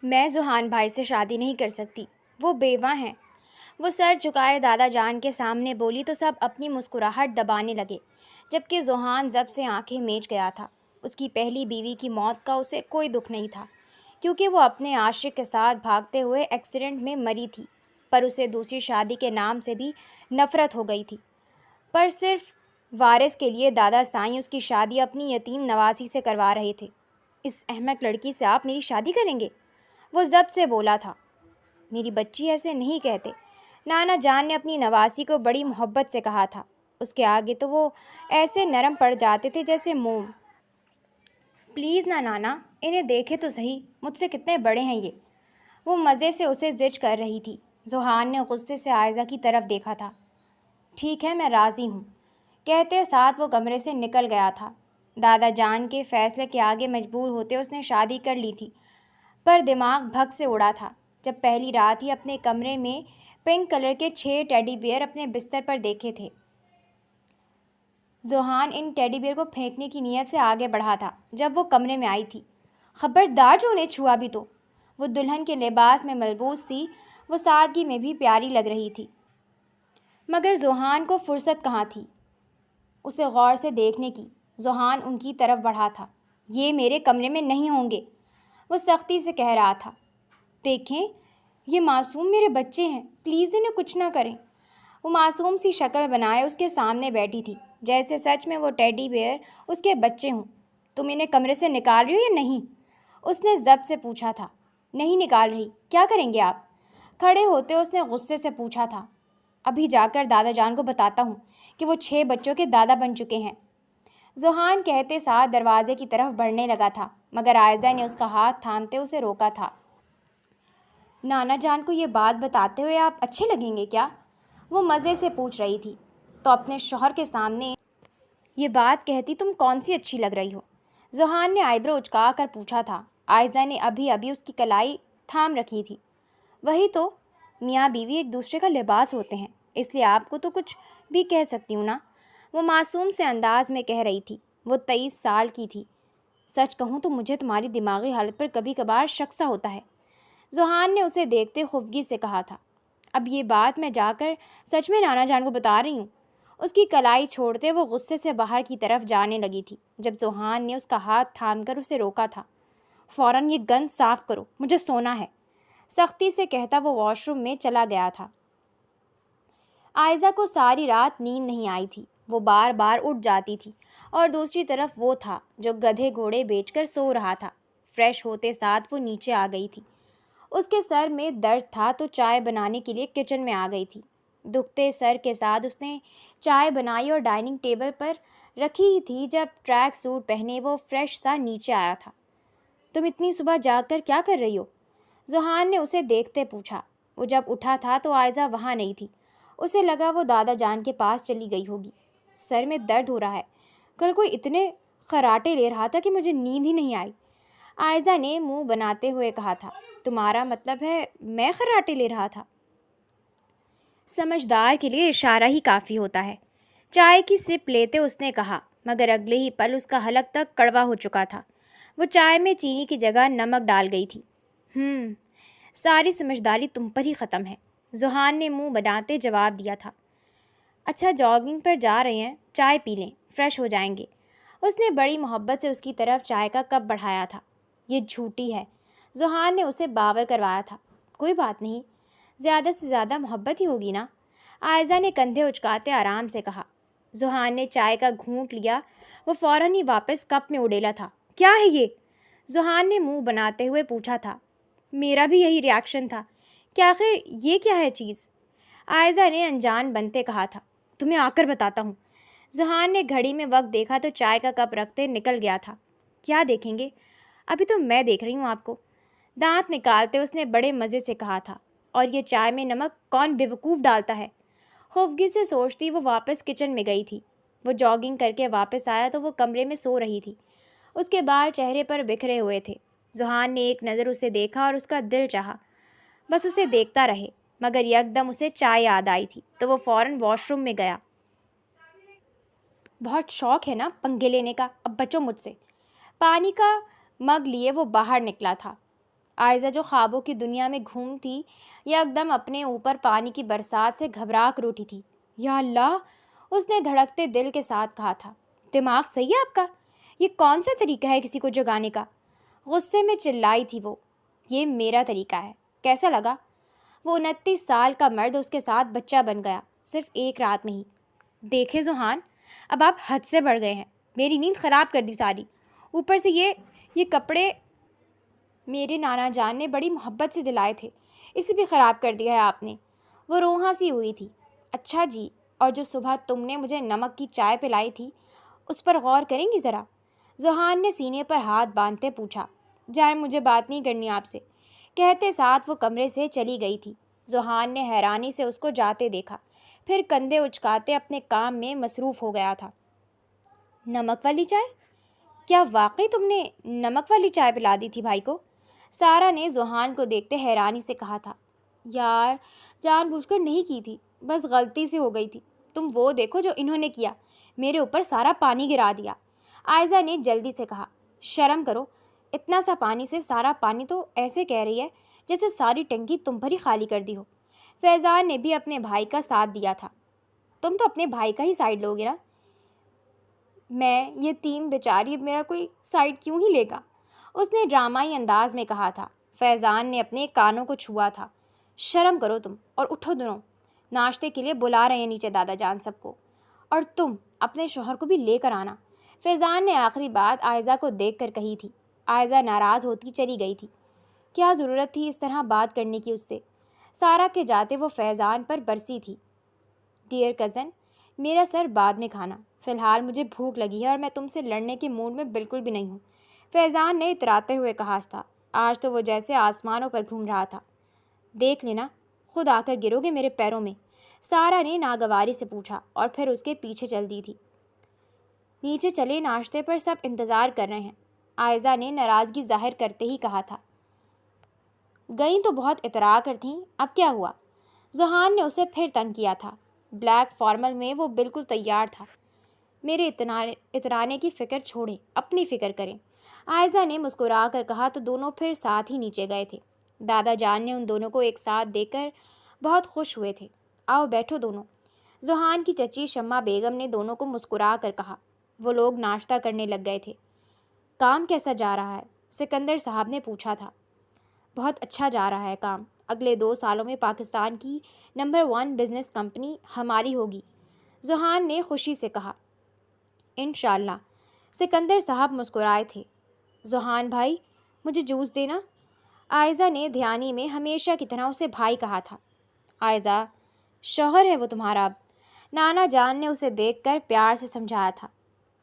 میں ذوحان بھائی سے شادی نہیں کر سکتی، وہ بیوہ ہیں۔ وہ سر جھکائے دادا جان کے سامنے بولی تو سب اپنی مسکراہٹ دبانے لگے، جبکہ ذوحان ضب سے آنکھیں میچ گیا تھا۔ اس کی پہلی بیوی کی موت کا اسے کوئی دکھ نہیں تھا، کیونکہ وہ اپنے عاشق کے ساتھ بھاگتے ہوئے ایکسیڈنٹ میں مری تھی، پر اسے دوسری شادی کے نام سے بھی نفرت ہو گئی تھی۔ پر صرف وارث کے لیے دادا سائیں اس کی شادی اپنی یتیم نواسی سے کروا رہے تھے۔ اس احمق لڑکی سے آپ میری شادی کریں گے؟ وہ ضبط سے بولا تھا۔ میری بچی ایسے نہیں کہتے، نانا جان نے اپنی نواسی کو بڑی محبت سے کہا تھا۔ اس کے آگے تو وہ ایسے نرم پڑ جاتے تھے جیسے موم۔ پلیز نا نانا، انہیں دیکھے تو صحیح، مجھ سے کتنے بڑے ہیں یہ۔ وہ مزے سے اسے زج کر رہی تھی۔ ذوحان نے غصے سے عائزہ کی طرف دیکھا تھا۔ ٹھیک ہے، میں راضی ہوں، کہتے ساتھ وہ کمرے سے نکل گیا تھا۔ دادا جان کے فیصلے کے آگے مجبور ہوتے اس نے شادی کر لی تھی، پر دماغ بھگ سے اڑا تھا جب پہلی رات ہی اپنے کمرے میں پنک کلر کے 6 ٹیڈی بیئر اپنے بستر پر دیکھے تھے۔ ذوحان ان ٹیڈی بیئر کو پھینکنے کی نیت سے آگے بڑھا تھا جب وہ کمرے میں آئی تھی۔ خبردار جو انہیں چھوا بھی تو۔ وہ دلہن کے لباس میں ملبوس سی، وہ سادگی میں بھی پیاری لگ رہی تھی، مگر ذوحان کو فرصت کہاں تھی اسے غور سے دیکھنے کی۔ ذوحان ان کی طرف بڑھا تھا۔ یہ میرے کمرے میں نہیں ہوں گے، وہ سختی سے کہہ رہا تھا۔ دیکھیں، یہ معصوم میرے بچے ہیں، پلیز انہیں کچھ نہ کریں۔ وہ معصوم سی شکل بنائے اس کے سامنے بیٹھی تھی، جیسے سچ میں وہ ٹیڈی بیئر اس کے بچے ہوں۔ تم انہیں کمرے سے نکال رہی ہو یا نہیں؟ اس نے ضبط سے پوچھا تھا۔ نہیں نکال رہی، کیا کریں گے آپ؟ کھڑے ہوتے اس نے غصے سے پوچھا تھا۔ ابھی جا کر دادا جان کو بتاتا ہوں کہ وہ 6 بچوں کے دادا بن چکے ہیں۔ ذوحان کہتے ساتھ دروازے کی طرف بڑھنے لگا تھا، مگر عائزہ نے اس کا ہاتھ تھامتے اسے روکا تھا۔ نانا جان کو یہ بات بتاتے ہوئے آپ اچھے لگیں گے کیا؟ وہ مزے سے پوچھ رہی تھی۔ تو اپنے شوہر کے سامنے یہ بات کہتی تم کون سی اچھی لگ رہی ہو؟ ذوحان نے آئی برو اچکا کر پوچھا تھا۔ عائزہ نے ابھی اس کی کلائی تھام رکھی تھی۔ وہی تو، میاں بیوی ایک دوسرے کا لباس ہوتے ہیں، اس لیے آپ کو تو کچھ بھی کہہ سکتی ہوں نا، وہ معصوم سے انداز میں کہہ رہی تھی۔ وہ 23 سال کی تھی۔ سچ کہوں تو مجھے تمہاری دماغی حالت پر کبھی کبھار شک سا ہوتا ہے، ذوحان نے اسے دیکھتے خفگی سے کہا تھا۔ اب یہ بات میں جا کر سچ میں نانا جان کو بتا رہی ہوں۔ اس کی کلائی چھوڑتے وہ غصے سے باہر کی طرف جانے لگی تھی جب ذوحان نے اس کا ہاتھ تھام کر اسے روکا تھا۔ فوراً یہ گند صاف کرو، مجھے سونا ہے، سختی سے کہتا وہ واش روم میں چلا گیا تھا۔ عائزہ کو ساری رات نیند نہیں آئی تھی۔ وہ بار بار اٹھ جاتی تھی، اور دوسری طرف وہ تھا جو گدھے گھوڑے بیچ کر سو رہا تھا۔ فریش ہوتے ساتھ وہ نیچے آ گئی تھی۔ اس کے سر میں درد تھا تو چائے بنانے کے لیے کچن میں آ گئی تھی۔ دکھتے سر کے ساتھ اس نے چائے بنائی اور ڈائننگ ٹیبل پر رکھی ہی تھی جب ٹریک سوٹ پہنے وہ فریش سا نیچے آیا تھا۔ تم اتنی صبح جاگ کر کیا کر رہی ہو؟ ذوحان نے اسے دیکھتے پوچھا۔ وہ جب اٹھا تھا تو عائزہ وہاں نہیں تھی۔ اسے لگا وہ دادا جان کے پاس چلی گئی ہوگی۔ سر میں درد ہو رہا ہے، کل کوئی اتنے خراٹے لے رہا تھا کہ مجھے نیند ہی نہیں آئی، عائزہ نے منہ بناتے ہوئے کہا تھا۔ تمہارا مطلب ہے میں خراٹے لے رہا تھا؟ سمجھدار کے لیے اشارہ ہی کافی ہوتا ہے، چائے کی سپ لیتے اس نے کہا، مگر اگلے ہی پل اس کا حلق تک کڑوا ہو چکا تھا۔ وہ چائے میں چینی کی جگہ نمک ڈال گئی تھی۔ ساری سمجھداری تم پر ہی ختم ہے، ذوحان نے منہ بناتے جواب دیا تھا۔ اچھا، جاگنگ پر جا رہے ہیں، چائے پی لیں، فریش ہو جائیں گے۔ اس نے بڑی محبت سے اس کی طرف چائے کا کپ بڑھایا تھا۔ یہ جھوٹی ہے، ذوحان نے اسے باور کروایا تھا۔ کوئی بات نہیں، زیادہ سے زیادہ محبت ہی ہوگی نا، عائزہ نے کندھے اچکاتے آرام سے کہا۔ ذوحان نے چائے کا گھونٹ لیا، وہ فوراً ہی واپس کپ میں اڑیلا تھا۔ کیا ہے یہ؟ ذوحان نے منہ بناتے ہوئے پوچھا تھا۔ میرا بھی یہی ریاکشن تھا کہ آخر یہ کیا ہے چیز، عائزہ نے انجان بنتے کہا تھا۔ تمہیں آ کر بتاتا ہوں۔ ذوحان نے گھڑی میں وقت دیکھا تو چائے کا کپ رکھتے نکل گیا تھا۔ کیا دیکھیں گے؟ ابھی تو میں دیکھ رہی ہوں آپ کو، دانت نکالتے اس نے بڑے مزے سے کہا تھا۔ اور یہ چائے میں نمک کون بیوقوف ڈالتا ہے؟ خفگی سے سوچتی وہ واپس کچن میں گئی تھی۔ وہ جاگنگ کر کے واپس آیا تو وہ کمرے میں سو رہی تھی۔ اس کے بال چہرے پر بکھرے ہوئے تھے۔ ذوحان نے ایک نظر اسے دیکھا اور اس کا دل چاہا بس اسے دیکھتا رہے، مگر یکدم اسے چائے یاد آئی تھی تو وہ فوراً واش روم میں گیا۔ بہت شوق ہے نا پنگے لینے کا، اب بچو مجھ سے۔ پانی کا مگ لیے وہ باہر نکلا تھا۔ عائزہ جو خوابوں کی دنیا میں گھومتی یکدم اپنے اوپر پانی کی برسات سے گھبرا کر اٹھی تھی۔ یا اللہ، اس نے دھڑکتے دل کے ساتھ کہا تھا۔ دماغ صحیح ہے آپ کا؟ یہ کون سا طریقہ ہے کسی کو جگانے کا؟ غصے میں چلائی تھی وہ۔ یہ میرا طریقہ ہے، کیسا لگا؟ وہ 29 سال کا مرد اس کے ساتھ بچہ بن گیا، صرف ایک رات میں ہی۔ دیکھے ذوحان، اب آپ حد سے بڑھ گئے ہیں، میری نیند خراب کر دی ساری۔ اوپر سے یہ کپڑے میرے نانا جان نے بڑی محبت سے دلائے تھے، اسے بھی خراب کر دیا ہے آپ نے۔ وہ روحاں سی ہوئی تھی۔ اچھا جی، اور جو صبح تم نے مجھے نمک کی چائے پلائی تھی اس پر غور کریں گی ذرا؟ ذوحان نے سینے پر ہاتھ باندھتے پوچھا۔ جائیں، مجھے بات نہیں کرنی آپ سے، کہتے ساتھ وہ کمرے سے چلی گئی تھی۔ ذوحان نے حیرانی سے اس کو جاتے دیکھا، پھر کندھے اچکاتے اپنے کام میں مصروف ہو گیا تھا۔ نمک والی چائے؟ کیا واقعی تم نے نمک والی چائے پلا دی تھی بھائی کو؟ سارا نے ذوحان کو دیکھتے حیرانی سے کہا تھا۔ یار، جان بوجھ کر نہیں کی تھی، بس غلطی سے ہو گئی تھی۔ تم وہ دیکھو جو انہوں نے کیا، میرے اوپر سارا پانی گرا دیا۔ عائزہ نے جلدی سے کہا۔ شرم کرو، اتنا سا پانی سے سارا پانی تو ایسے کہہ رہی ہے جیسے ساری ٹنکی تم پر ہی خالی کر دی ہو۔ فیضان نے بھی اپنے بھائی کا ساتھ دیا تھا۔ تم تو اپنے بھائی کا ہی سائڈ لوگے نا؟ میں یتیم بیچاری اب میرا کوئی سائڈ کیوں ہی لے گا؟ اس نے ڈرامائی انداز میں کہا تھا۔ فیضان نے اپنے کانوں کو چھوا تھا۔ شرم کرو تم، اور اٹھو دونوں، ناشتے کے لیے بلا رہے ہیں نیچے دادا جان سب کو، اور تم اپنے شوہر کو بھی لے کر آنا۔ فیضان نے آخری بات عائزہ کو دیکھ کر کہی تھی۔ عائزہ ناراض ہوتی چلی گئی تھی۔ کیا ضرورت تھی اس طرح بات کرنے کی اس سے؟ سارا کے جاتے وہ فیضان پر برسی تھی۔ ڈیئر کزن، میرا سر بعد میں کھانا، فی الحال مجھے بھوک لگی ہے اور میں تم سے لڑنے کے موڈ میں بالکل بھی نہیں ہوں، فیضان نے اتراتے ہوئے کہا تھا۔ آج تو وہ جیسے آسمانوں پر گھوم رہا تھا۔ دیکھ لینا، خود آ کر گرو گے میرے پیروں میں، سارا نے ناگواری سے پوچھا اور پھر اس کے پیچھے چل دی تھی۔ نیچے چلے، ناشتے پر سب انتظار کر رہے ہیں، عائزہ نے ناراضگی ظاہر کرتے ہی کہا تھا۔ گئیں تو بہت اترا کر تھیں، اب کیا ہوا؟ ذوحان نے اسے پھر تنگ کیا تھا۔ بلیک فارمل میں وہ بالکل تیار تھا۔ میرے اترانے کی فکر چھوڑیں، اپنی فکر کریں، عائزہ نے مسکرا کر کہا تو دونوں پھر ساتھ ہی نیچے گئے تھے۔ دادا جان نے ان دونوں کو ایک ساتھ دیکھ کر بہت خوش ہوئے تھے۔ آؤ بیٹھو دونوں، ذوحان کی چچی شمع بیگم نے دونوں کو مسکرا کر کہا۔ وہ لوگ ناشتہ کرنے لگ گئے تھے۔ کام کیسا جا رہا ہے؟ سکندر صاحب نے پوچھا تھا۔ بہت اچھا جا رہا ہے کام، اگلے 2 سالوں میں پاکستان کی نمبر 1 بزنس کمپنی ہماری ہوگی، ذوحان نے خوشی سے کہا۔ انشاءاللہ، سکندر صاحب مسکرائے تھے۔ ذوحان بھائی، مجھے جوس دینا؟ عائزہ نے دھیانی میں ہمیشہ کی طرح اسے بھائی کہا تھا۔ عائزہ، شوہر ہے وہ تمہارا اب، نانا جان نے اسے دیکھ کر پیار سے سمجھایا تھا۔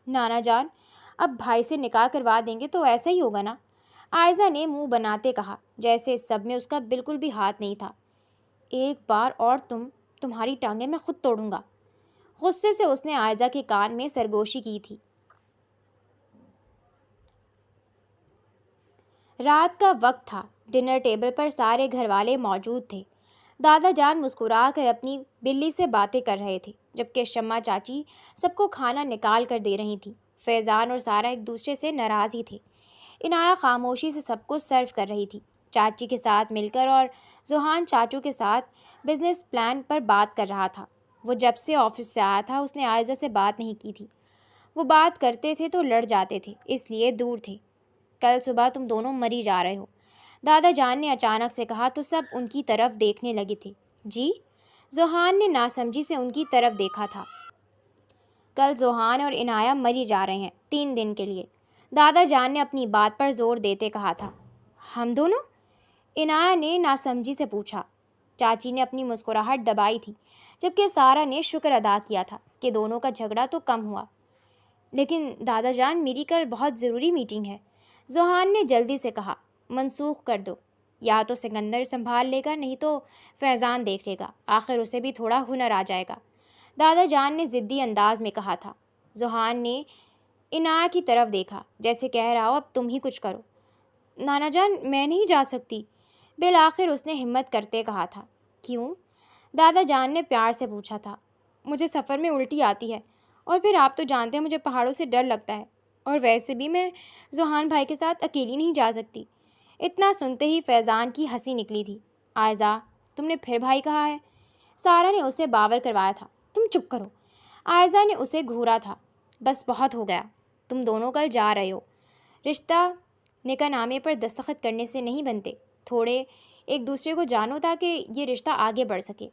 نانا جان، اب بھائی سے نکاح کروا دیں گے تو ایسا ہی ہوگا نا؟ عائزہ نے منہ بناتے کہا، جیسے اس سب میں اس کا بالکل بھی ہاتھ نہیں تھا۔ ایک بار اور تمہاری ٹانگیں میں خود توڑوں گا۔ غصے سے اس نے عائزہ کے کان میں سرگوشی کی تھی۔ رات کا وقت تھا، ڈنر ٹیبل پر سارے گھر والے موجود تھے۔ دادا جان مسکرا کر اپنی بلی سے باتیں کر رہے تھے، جبکہ شمع چاچی سب کو کھانا نکال کر دے رہی تھیں۔ فیضان اور سارا ایک دوسرے سے ناراض ہی تھے۔ عنایہ خاموشی سے سب کو سرو کر رہی تھی، چاچی کے ساتھ مل کر، اور ذوحان چاچو کے ساتھ بزنس پلان پر بات کر رہا تھا۔ وہ جب سے آفس سے آیا تھا اس نے عائزہ سے بات نہیں کی تھی۔ وہ بات کرتے تھے تو لڑ جاتے تھے، اس لیے دور تھے۔ کل صبح تم دونوں مری جا رہے ہو، دادا جان نے اچانک سے کہا تو سب ان کی طرف دیکھنے لگے تھے۔ جی؟ ذوحان نے ناسمجھی سے ان کی طرف دیکھا تھا۔ کل ذوحان اور عنایہ مری جا رہے ہیں 3 دن کے لیے، دادا جان نے اپنی بات پر زور دیتے کہا تھا۔ ہم دونوں؟ عنایہ نے ناسمجھی سے پوچھا۔ چاچی نے اپنی مسکراہٹ دبائی تھی، جبکہ سارا نے شکر ادا کیا تھا کہ دونوں کا جھگڑا تو کم ہوا۔ لیکن دادا جان، میری کل بہت ضروری میٹنگ ہے، ذوحان نے جلدی سے کہا۔ منسوخ کر دو، یا تو سکندر سنبھال لے گا، نہیں تو فیضان دیکھ لے گا، آخر اسے بھی تھوڑا ہنر آ جائے گا، دادا جان نے ضدی انداز میں کہا تھا۔ ذوحان نے عنایہ کی طرف دیکھا، جیسے کہہ رہا ہو اب تم ہی کچھ کرو۔ نانا جان، میں نہیں جا سکتی، بالآخر اس نے ہمت کرتے کہا تھا۔ کیوں؟ دادا جان نے پیار سے پوچھا تھا۔ مجھے سفر میں الٹی آتی ہے، اور پھر آپ تو جانتے ہیں مجھے پہاڑوں سے ڈر لگتا ہے، اور ویسے بھی میں ذوحان بھائی کے ساتھ اکیلی نہیں جا سکتی۔ اتنا سنتے ہی فیضان کی ہنسی نکلی تھی۔ عائزہ، تم نے پھر بھائی کہا ہے؟ سارا نے اسے باور کروایا تھا۔ تم چپ کرو۔ عائزہ نے اسے گھورا تھا۔ بس بہت ہو گیا، تم دونوں کل جا رہے ہو۔ رشتہ نکاح نامے پر دستخط کرنے سے نہیں بنتے، تھوڑے ایک دوسرے کو جانو تاکہ یہ رشتہ آگے بڑھ سکے۔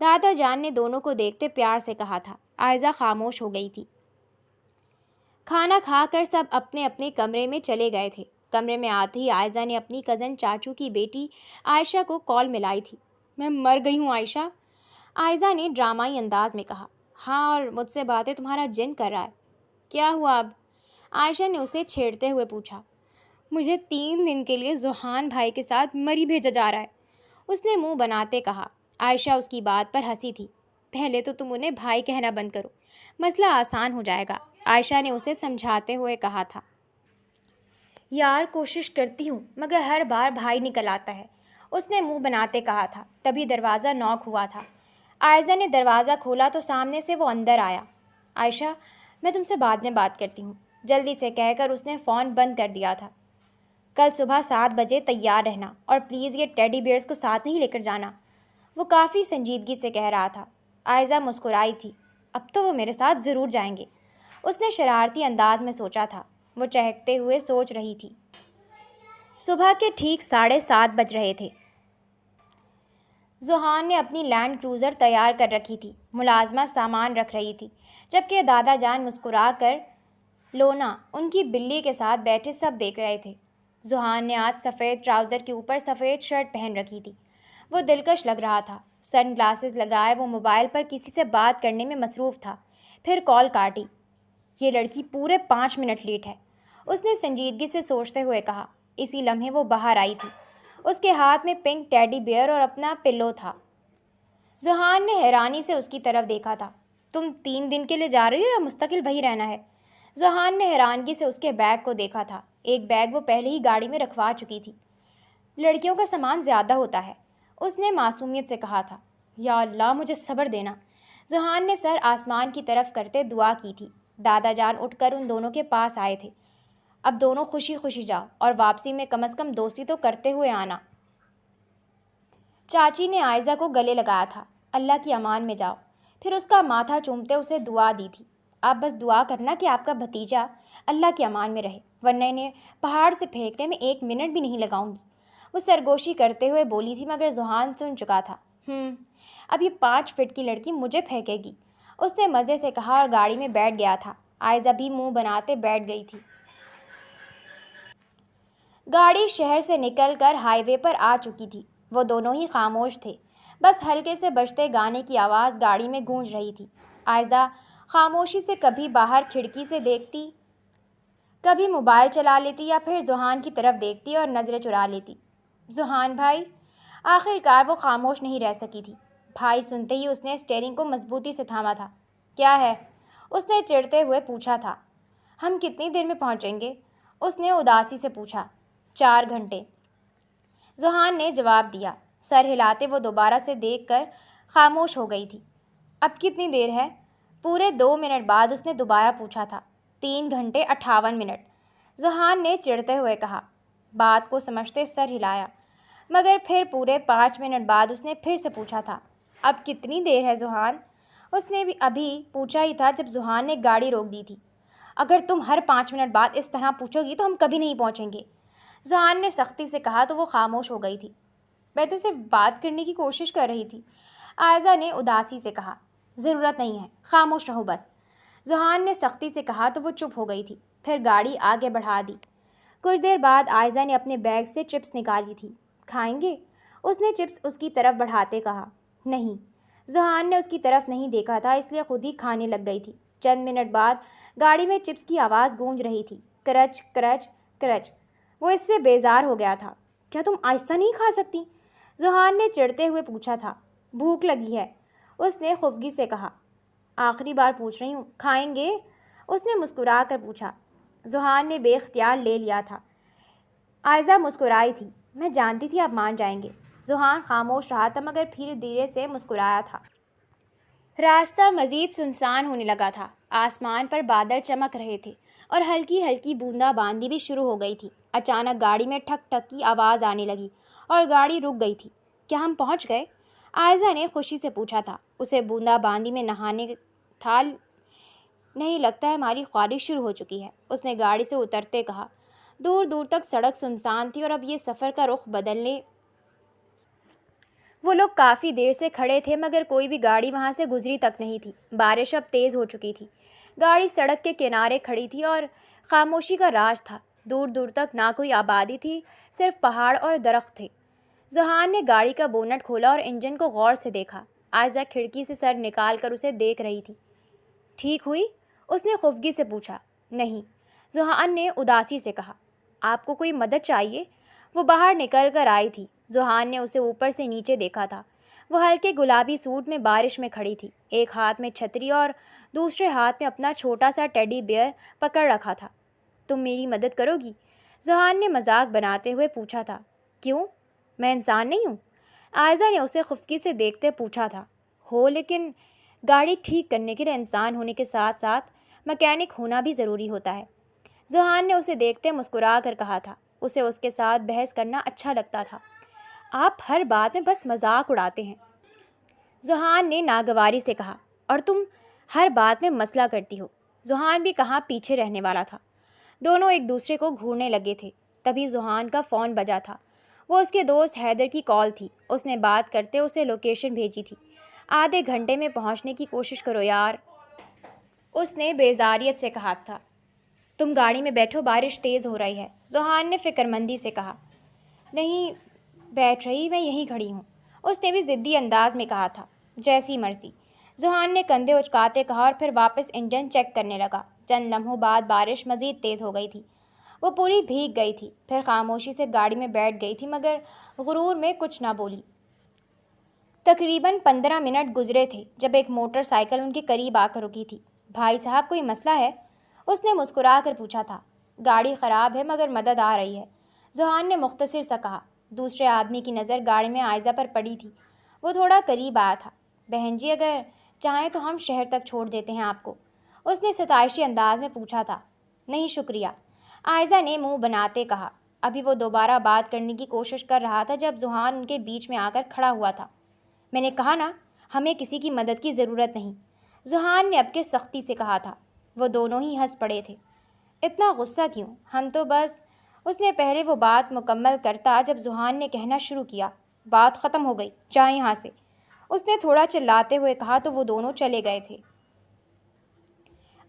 دادا جان نے دونوں کو دیکھتے پیار سے کہا تھا۔ عائزہ خاموش ہو گئی تھی۔ کھانا کھا کر سب اپنے اپنے کمرے میں چلے گئے تھے۔ کمرے میں آتے ہی عائزہ نے اپنی کزن چاچو کی بیٹی عائشہ کو کال ملائی تھی۔ میں مر گئی ہوں عائشہ، عائزہ نے ڈرامائی انداز میں کہا۔ ہاں، اور مجھ سے باتیں تمہارا جن کر رہا ہے۔ کیا ہوا اب؟ عائشہ نے اسے چھیڑتے ہوئے پوچھا۔ مجھے 3 دن کے لیے ذوحان بھائی کے ساتھ مری بھیجا جا رہا ہے، اس نے منہ بناتے کہا۔ عائشہ اس کی بات پر ہنسی تھی۔ پہلے تو تم انہیں بھائی کہنا بند کرو، مسئلہ آسان ہو جائے گا، عائشہ نے اسے سمجھاتے ہوئے کہا تھا۔ یار کوشش کرتی ہوں مگر ہر بار بھائی نکل آتا ہے، اس نے منہ بناتے کہا تھا۔ تبھی دروازہ نوک ہوا تھا۔ عائزہ نے دروازہ کھولا تو سامنے سے وہ اندر آیا۔ عائشہ، میں تم سے بعد میں بات کرتی ہوں، جلدی سے کہہ کر اس نے فون بند کر دیا تھا۔ کل صبح 7 بجے تیار رہنا، اور پلیز یہ ٹیڈی بیئرز کو ساتھ نہیں لے کر جانا، وہ کافی سنجیدگی سے کہہ رہا تھا۔ عائزہ مسکرائی تھی۔ اب تو وہ میرے ساتھ ضرور جائیں گے، اس نے شرارتی انداز میں سوچا تھا۔ وہ چہکتے ہوئے سوچ رہی تھی۔ صبح کے ٹھیک 7:30 بج رہے تھے۔ ذوحان نے اپنی لینڈ کروزر تیار کر رکھی تھی، ملازمہ سامان رکھ رہی تھی، جبکہ دادا جان مسکرا کر لونا ان کی بلی کے ساتھ بیٹھے سب دیکھ رہے تھے۔ ذوحان نے آج سفید ٹراؤزر کے اوپر سفید شرٹ پہن رکھی تھی۔ وہ دلکش لگ رہا تھا۔ سن گلاسز لگائے وہ موبائل پر کسی سے بات کرنے میں مصروف تھا۔ پھر کال کاٹی۔ یہ لڑکی پورے 5 منٹ لیٹ ہے، اس نے سنجیدگی سے سوچتے ہوئے کہا۔ اسی لمحے وہ باہر آئی تھی۔ اس کے ہاتھ میں پنک ٹیڈی بیئر اور اپنا پلو تھا۔ ذوحان نے حیرانی سے اس کی طرف دیکھا تھا۔ تم 3 دن کے لیے جا رہی ہو یا مستقل وہیں رہنا ہے؟ ذوحان نے حیرانگی سے اس کے بیگ کو دیکھا تھا۔ ایک بیگ وہ پہلے ہی گاڑی میں رکھوا چکی تھی۔ لڑکیوں کا سامان زیادہ ہوتا ہے، اس نے معصومیت سے کہا تھا۔ یا اللہ، مجھے صبر دینا۔ ذوحان نے سر آسمان کی طرف کرتے دعا کی تھی۔ دادا جان اٹھ کر ان دونوں کے پاس آئے تھے۔ اب دونوں خوشی خوشی جاؤ، اور واپسی میں کم از کم دوستی تو کرتے ہوئے آنا۔ چاچی نے عائزہ کو گلے لگایا تھا۔ اللہ کی امان میں جاؤ، پھر اس کا ماتھا چومتے اسے دعا دی تھی۔ آپ بس دعا کرنا کہ آپ کا بھتیجا اللہ کی امان میں رہے، ورنہ انہیں پہاڑ سے پھینکنے میں 1 منٹ بھی نہیں لگاؤں گی، وہ سرگوشی کرتے ہوئے بولی تھی، مگر ذوحان سن چکا تھا۔ اب یہ 5 فٹ کی لڑکی مجھے پھینکے گی، اس نے مزے سے کہا اور گاڑی میں بیٹھ گیا تھا۔ عائزہ بھی منہ بناتے بیٹھ گئی تھی۔ گاڑی شہر سے نکل کر ہائی وے پر آ چکی تھی۔ وہ دونوں ہی خاموش تھے، بس ہلکے سے بجتے گانے کی آواز گاڑی میں گونج رہی تھی۔ عائزہ خاموشی سے کبھی باہر کھڑکی سے دیکھتی، کبھی موبائل چلا لیتی، یا پھر ذوحان کی طرف دیکھتی اور نظریں چرا لیتی۔ ذوحان بھائی، آخر کار وہ خاموش نہیں رہ سکی تھی۔ بھائی سنتے ہی اس نے اسٹیئرنگ کو مضبوطی سے تھاما تھا۔ کیا ہے؟ اس نے چڑھتے ہوئے پوچھا تھا۔ ہم کتنی دیر میں پہنچیں گے؟ اس نے اداسی سے پوچھا۔ 4 گھنٹے، ذوحان نے جواب دیا۔ سر ہلاتے وہ دوبارہ سے دیکھ کر خاموش ہو گئی تھی۔ اب کتنی دیر ہے؟ پورے 2 منٹ بعد اس نے دوبارہ پوچھا تھا۔ 3 گھنٹے 58 منٹ، ذوحان نے چڑھتے ہوئے کہا۔ بات کو سمجھتے سر ہلایا، مگر پھر پورے 5 منٹ بعد اس نے پھر سے پوچھا تھا۔ اب کتنی دیر ہے ذوحان؟ اس نے بھی ابھی پوچھا ہی تھا جب ذوحان نے گاڑی روک دی تھی۔ اگر تم ہر 5 منٹ بعد اس طرح پوچھو گی تو ہم کبھی نہیں پہنچیں گے، ذوحان نے سختی سے کہا تو وہ خاموش ہو گئی تھی۔ میں تو صرف بات کرنے کی کوشش کر رہی تھی، عائزہ نے اداسی سے کہا۔ ضرورت نہیں ہے، خاموش رہو بس، ذوحان نے سختی سے کہا تو وہ چپ ہو گئی تھی۔ پھر گاڑی آگے بڑھا دی۔ کچھ دیر بعد عائزہ نے اپنے بیگ سے چپس نکالی تھی۔ کھائیں گے؟ اس نے چپس اس کی طرف بڑھاتے کہا۔ نہیں، ذوحان نے اس کی طرف نہیں دیکھا تھا، اس لیے خود ہی کھانے لگ گئی تھی۔ چند منٹ بعد گاڑی میں چپس کی آواز گونج رہی تھی، کرچ کرچ کرچ۔ وہ اس سے بیزار ہو گیا تھا۔ کیا تم آہستہ نہیں کھا سکتی؟ ذوحان نے چڑھتے ہوئے پوچھا تھا۔ بھوک لگی ہے، اس نے خفگی سے کہا۔ آخری بار پوچھ رہی ہوں، کھائیں گے؟ اس نے مسکرا کر پوچھا۔ ذوحان نے بے اختیار لے لیا تھا۔ عائزہ مسکرائی تھی۔ میں جانتی تھی آپ مان جائیں گے۔ ذوحان خاموش رہا تھا مگر پھر دھیرے سے مسکرایا تھا۔ راستہ مزید سنسان ہونے لگا تھا۔ آسمان پر بادل چمک رہے تھے اور ہلکی ہلکی بوندا باندی بھی شروع ہو گئی تھی۔ اچانک گاڑی میں ٹھک ٹھک کی آواز آنے لگی اور گاڑی رک گئی تھی۔ کیا ہم پہنچ گئے؟ عائزہ نے خوشی سے پوچھا تھا۔ اسے بوندا باندی میں نہانے تھا نہیں، لگتا ہے ہماری خواہش شروع ہو چکی ہے، اس نے گاڑی سے اترتے کہا۔ دور دور تک سڑک سنسان تھی اور اب یہ سفر کا رخ بدلنے۔ وہ لوگ کافی دیر سے کھڑے تھے مگر کوئی بھی گاڑی وہاں سے گزری تک نہیں تھی۔ بارش اب تیز ہو چکی تھی۔ گاڑی سڑک کے کنارے کھڑی تھی اور خاموشی کا راج تھا۔ دور دور تک نہ کوئی آبادی تھی، صرف پہاڑ اور درخت تھے۔ ذوحان نے گاڑی کا بونٹ کھولا اور انجن کو غور سے دیکھا۔ عائزہ کھڑکی سے سر نکال کر اسے دیکھ رہی تھی۔ ٹھیک ہوئی؟ اس نے خفگی سے پوچھا۔ نہیں، ذوحان نے اداسی سے کہا۔ آپ کو کوئی مدد چاہیے؟ وہ باہر نکل کر آئی تھی۔ ذوحان نے اسے اوپر سے نیچے دیکھا تھا۔ وہ ہلکے گلابی سوٹ میں بارش میں کھڑی تھی، ایک ہاتھ میں چھتری اور دوسرے ہاتھ میں اپنا چھوٹا سا ٹیڈی بیئر پکڑ رکھا تھا۔ تم میری مدد کرو گی؟ ذوحان نے مذاق بناتے ہوئے پوچھا تھا۔ کیوں؟ میں انسان نہیں ہوں؟ عائزہ نے اسے خفگی سے دیکھتے پوچھا تھا۔ ہو، لیکن گاڑی ٹھیک کرنے کے لیے انسان ہونے کے ساتھ ساتھ مکینک ہونا بھی ضروری ہوتا ہے۔ ذوحان نے اسے دیکھتے مسکرا کر کہا تھا۔ اسے اس کے ساتھ بحث کرنا اچھا لگتا تھا۔ آپ ہر بات میں بس مذاق اڑاتے ہیں، ذوحان نے ناگواری سے کہا۔ اور تم ہر بات میں مسئلہ کرتی ہو۔ ذوحان بھی کہاں پیچھے رہنے والا تھا۔ دونوں ایک دوسرے کو گھورنے لگے تھے۔ تبھی ذوحان کا فون بجا تھا۔ وہ اس کے دوست حیدر کی کال تھی۔ اس نے بات کرتے اسے لوکیشن بھیجی تھی۔ آدھے گھنٹے میں پہنچنے کی کوشش کرو یار، اس نے بیزاریت سے کہا تھا۔ تم گاڑی میں بیٹھو، بارش تیز ہو رہی ہے، ذوحان نے فکرمندی سے کہا۔ نہیں بیٹھ رہی، میں یہیں کھڑی ہوں، اس نے بھی ضدی انداز میں کہا تھا۔ جیسی مرضی، ذوحان نے کندھے اچکاتے کہا اور پھر واپس انجن چیک کرنے لگا۔ چند لمحوں بعد بارش مزید تیز ہو گئی تھی۔ وہ پوری بھیگ گئی تھی، پھر خاموشی سے گاڑی میں بیٹھ گئی تھی مگر غرور میں کچھ نہ بولی۔ تقریباً 15 منٹ گزرے تھے جب ایک موٹر سائیکل ان کے قریب آ کر رکی تھی۔ بھائی صاحب، کوئی مسئلہ ہے؟ اس نے مسکرا کر پوچھا تھا۔ گاڑی خراب ہے مگر مدد آ رہی ہے، ذوحان نے مختصر سا کہا۔ دوسرے آدمی کی نظر گاڑی میں عائزہ پر پڑی تھی۔ وہ تھوڑا قریب آیا تھا۔ بہن جی، اگر چاہیں تو ہم شہر تک چھوڑ دیتے ہیں آپ کو، اس نے ستائشی انداز میں پوچھا تھا۔ نہیں شکریہ، عائزہ نے منہ بناتے کہا۔ ابھی وہ دوبارہ بات کرنے کی کوشش کر رہا تھا جب ذوحان ان کے بیچ میں آ کر کھڑا ہوا تھا۔ میں نے کہا نا، ہمیں کسی کی مدد کی ضرورت نہیں، ذوحان نے اب کے سختی سے کہا تھا۔ وہ دونوں ہی ہنس پڑے تھے۔ اتنا غصہ کیوں؟ ہم تو بس، اس نے پہلے وہ بات مکمل کرتا جب ذوحان نے کہنا شروع کیا۔ بات ختم ہو گئی، جائیں یہاں سے، اس نے تھوڑا چلاتے ہوئے کہا تو وہ دونوں چلے گئے تھے۔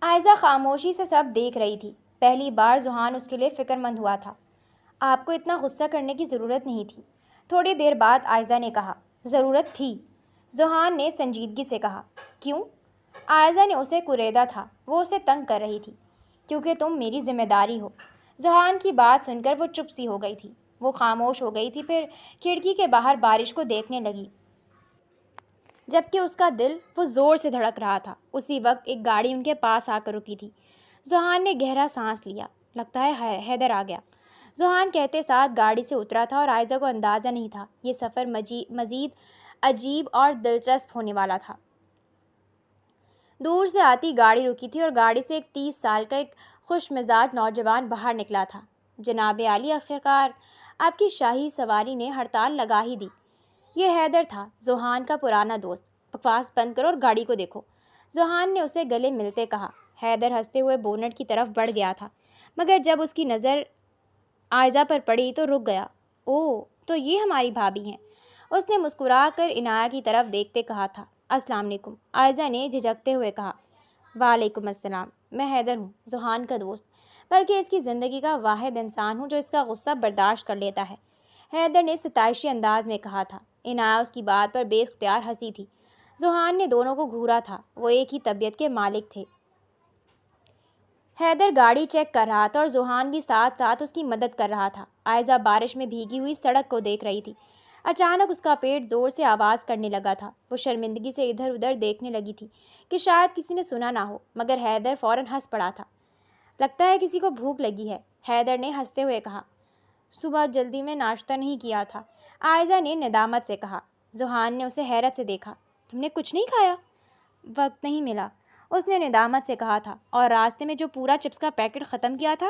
عائزہ خاموشی سے سب دیکھ رہی تھی۔ پہلی بار ذوحان اس کے لیے فکر مند ہوا تھا۔ آپ کو اتنا غصہ کرنے کی ضرورت نہیں تھی، تھوڑی دیر بعد عائزہ نے کہا۔ ضرورت تھی، ذوحان نے سنجیدگی سے کہا۔ کیوں؟ عائزہ نے اسے کریدا تھا، وہ اسے تنگ کر رہی تھی۔ کیونکہ تم میری ذمہ داری ہو۔ ذوحان کی بات سن کر وہ چپ سی ہو گئی تھی۔ وہ خاموش ہو گئی تھی، پھر کھڑکی کے باہر بارش کو دیکھنے لگی، جبکہ اس کا دل وہ زور سے دھڑک رہا تھا۔ اسی وقت ایک گاڑی ان کے پاس آ کر رکی تھی۔ ذوحان نے گہرا سانس لیا۔ لگتا ہے حیدر آ گیا، ذوحان کہتے ساتھ گاڑی سے اترا تھا اور عائزہ کو اندازہ نہیں تھا یہ سفر مزید عجیب اور دلچسپ ہونے والا تھا۔ دور سے آتی گاڑی رکی تھی اور گاڑی سے ایک 30 سال کا ایک خوش مزاج نوجوان باہر نکلا تھا۔ جناب عالی، آخرکار آپ کی شاہی سواری نے ہڑتال لگا ہی دی۔ یہ حیدر تھا، ذوحان کا پرانا دوست۔ بکواس بند کرو اور گاڑی کو دیکھو، ذوحان نے اسے گلے ملتے کہا۔ حیدر ہنستے ہوئے بونٹ کی طرف بڑھ گیا تھا مگر جب اس کی نظر عائزہ پر پڑی تو رک گیا۔ اوہ، تو یہ ہماری بھابھی ہیں، اس نے مسکرا کر عنایہ کی طرف دیکھتے کہا تھا۔ السلام علیکم، عائزہ نے جھجکتے ہوئے کہا۔ وعلیکم السلام، میں حیدر ہوں، ذوحان کا دوست، بلکہ اس کی زندگی کا واحد انسان ہوں جو اس کا غصہ برداشت کر لیتا ہے، حیدر نے ستائشی انداز میں کہا تھا۔ عنایہ اس کی بات پر بے اختیار ہنسی تھی۔ ذوحان نے دونوں کو گھورا تھا، وہ ایک ہی طبیعت کے مالک تھے۔ حیدر گاڑی چیک کر رہا تھا اور ذوحان بھی ساتھ ساتھ اس کی مدد کر رہا تھا۔ عائزہ بارش میں بھیگی ہوئی سڑک کو دیکھ رہی تھی۔ اچانک اس کا پیٹ زور سے آواز کرنے لگا تھا۔ وہ شرمندگی سے ادھر ادھر دیکھنے لگی تھی کہ شاید کسی نے سنا نہ ہو، مگر حیدر فوراً ہنس پڑا تھا۔ لگتا ہے کسی کو بھوک لگی ہے، حیدر نے ہنستے ہوئے کہا۔ صبح جلدی میں ناشتہ نہیں کیا تھا، عائزہ نے ندامت سے کہا۔ ذوحان نے اسے حیرت سے دیکھا۔ تم نے کچھ نہیں کھایا؟ وقت نہیں ملا، اس نے ندامت سے کہا تھا۔ اور راستے میں جو پورا چپس کا پیکٹ ختم کیا تھا؟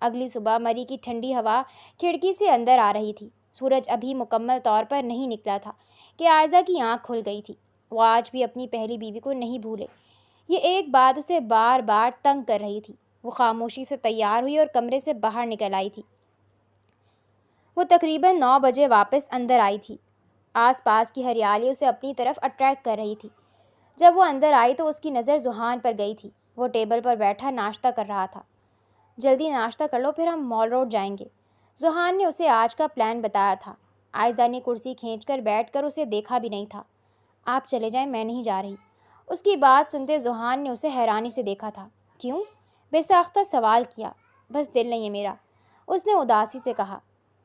اگلی صبح مری کی ٹھنڈی ہوا کھڑکی سے اندر آ رہی تھی۔ سورج ابھی مکمل طور پر نہیں نکلا تھا کہ عائزہ کی آنکھ کھل گئی تھی۔ وہ آج بھی اپنی پہلی بیوی کو نہیں بھولے۔ یہ ایک بات اسے بار بار تنگ کر رہی تھی۔ وہ خاموشی سے تیار ہوئی اور کمرے سے باہر نکل آئی تھی۔ وہ تقریباً 9 بجے واپس اندر آئی تھی۔ آس پاس کی ہریالی اسے اپنی طرف اٹریکٹ کر رہی تھی۔ جب وہ اندر آئی تو اس کی نظر ذوحان پر گئی تھی۔ وہ ٹیبل پر بیٹھا ناشتہ کر رہا تھا۔ جلدی ناشتہ کر لو، پھر ہم مال روڈ جائیں گے۔ ذوحان نے اسے آج کا پلان بتایا تھا۔ عائزہ نے کرسی کھینچ کر بیٹھ کر اسے دیکھا بھی نہیں تھا۔ آپ چلے جائیں، میں نہیں جا رہی۔ اس کی بات سنتے ذوحان نے اسے حیرانی سے دیکھا تھا۔ کیوں؟ بے ساختہ سوال کیا۔ بس دل نہیں ہے میرا، اس نے اداسی سے کہا۔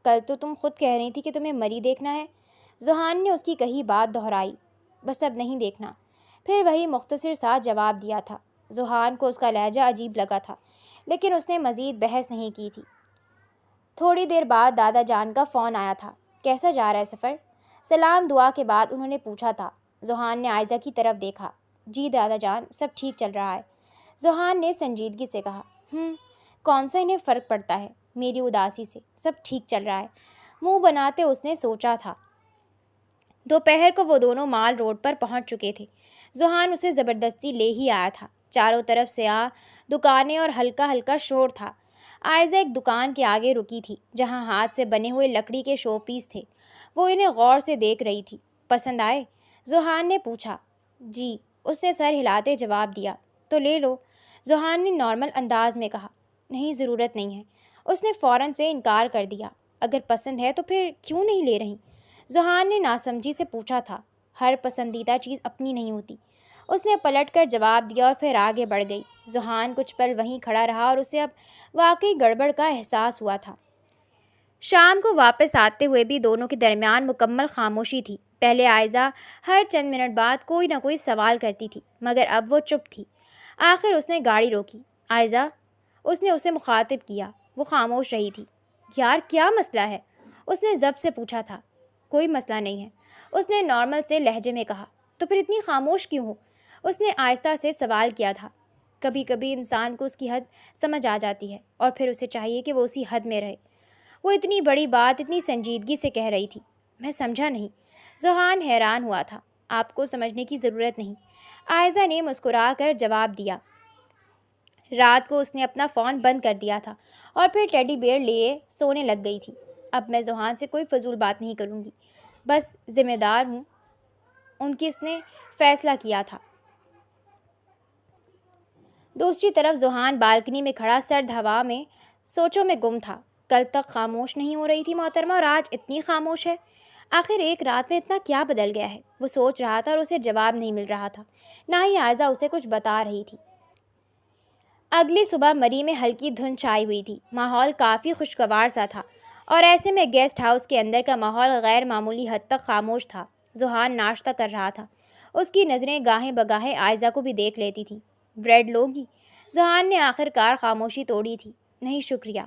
کل تو تم خود کہہ رہی تھی کہ تمہیں مری دیکھنا ہے۔ ذوحان نے اس کی کہی بات دہرائی۔ بس اب نہیں دیکھنا، پھر وہی مختصر سا جواب دیا تھا۔ ذوحان کو اس کا لہجہ عجیب لگا تھا، لیکن اس نے مزید بحث نہیں کی تھی۔ تھوڑی دیر بعد دادا جان کا فون آیا تھا۔ کیسا جا رہا ہے سفر؟ سلام دعا کے بعد انہوں نے پوچھا تھا۔ ذوحان نے عائزہ کی طرف دیکھا۔ جی دادا جان، سب ٹھیک چل رہا ہے، ذوحان نے سنجیدگی سے کہا۔ کون سا انہیں فرق پڑتا ہے؟ میری اداسی سے سب ٹھیک چل رہا ہے، منہ بناتے اس نے سوچا تھا۔ دوپہر کو وہ دونوں مال روڈ پر پہنچ چکے تھے۔ ذوحان اسے زبردستی لے ہی آیا تھا۔ چاروں طرف سیاہ دکانیں اور ہلکا ہلکا شور تھا۔ عائزہ ایک دکان کے آگے رکی تھی جہاں ہاتھ سے بنے ہوئے لکڑی کے شو پیس تھے۔ وہ انہیں غور سے دیکھ رہی تھی۔ پسند آئے؟ ذوحان نے پوچھا۔ جی، اس نے سر ہلاتے جواب دیا۔ تو لے لو، ذوحان نے نارمل انداز میں کہا۔ نہیں، ضرورت نہیں ہے، اس نے فوراً سے انکار کر دیا۔ اگر پسند ہے تو پھر کیوں نہیں لے رہی؟ ذوحان نے ناسمجھی سے پوچھا تھا۔ ہر پسندیدہ چیز اپنی نہیں ہوتی، اس نے پلٹ کر جواب دیا اور پھر آگے بڑھ گئی۔ ذوحان کچھ پل وہیں کھڑا رہا اور اسے اب واقعی گڑبڑ کا احساس ہوا تھا۔ شام کو واپس آتے ہوئے بھی دونوں کے درمیان مکمل خاموشی تھی۔ پہلے عائزہ ہر چند منٹ بعد کوئی نہ کوئی سوال کرتی تھی، مگر اب وہ چپ تھی۔ آخر اس نے گاڑی روکی۔ عائزہ، اس نے اسے مخاطب کیا۔ وہ خاموش رہی تھی۔ یار، کیا مسئلہ ہے؟ اس نے ضبط سے پوچھا تھا۔ کوئی مسئلہ نہیں ہے، اس نے نارمل سے لہجے میں کہا۔ تو پھر اتنی خاموش کیوں ہو؟ اس نے آہستہ سے سوال کیا تھا۔ کبھی کبھی انسان کو اس کی حد سمجھ آ جاتی ہے اور پھر اسے چاہیے کہ وہ اسی حد میں رہے۔ وہ اتنی بڑی بات اتنی سنجیدگی سے کہہ رہی تھی۔ میں سمجھا نہیں۔ ذوحان حیران ہوا تھا۔ آپ کو سمجھنے کی ضرورت نہیں، عائزہ نے مسکرا کر جواب دیا۔ رات کو اس نے اپنا فون بند کر دیا تھا اور پھر ٹیڈی بیئر لیے سونے لگ گئی تھی۔ اب میں ذوحان سے کوئی فضول بات نہیں کروں گی، بس ذمہ دار ہوں ان کی، اس نے فیصلہ کیا تھا۔ دوسری طرف ذوحان بالکنی میں کھڑا سرد ہوا میں سوچوں میں گم تھا۔ کل تک خاموش نہیں ہو رہی تھی محترمہ اور آج اتنی خاموش ہے۔ آخر ایک رات میں اتنا کیا بدل گیا ہے؟ وہ سوچ رہا تھا اور اسے جواب نہیں مل رہا تھا، نہ ہی عائزہ اسے کچھ بتا رہی تھی۔ اگلی صبح مری میں ہلکی دھند چھائی ہوئی تھی۔ ماحول کافی خوشگوار سا تھا اور ایسے میں گیسٹ ہاؤس کے اندر کا ماحول غیر معمولی حد تک خاموش تھا۔ ذوحان ناشتہ کر رہا تھا۔ اس کی نظریں گاہیں بگاہیں عائزہ کو بھی دیکھ لیتی تھیں۔ Bread Logie? ذوحان نے آخر کار خاموشی توڑی تھی۔ نہیں شکریہ،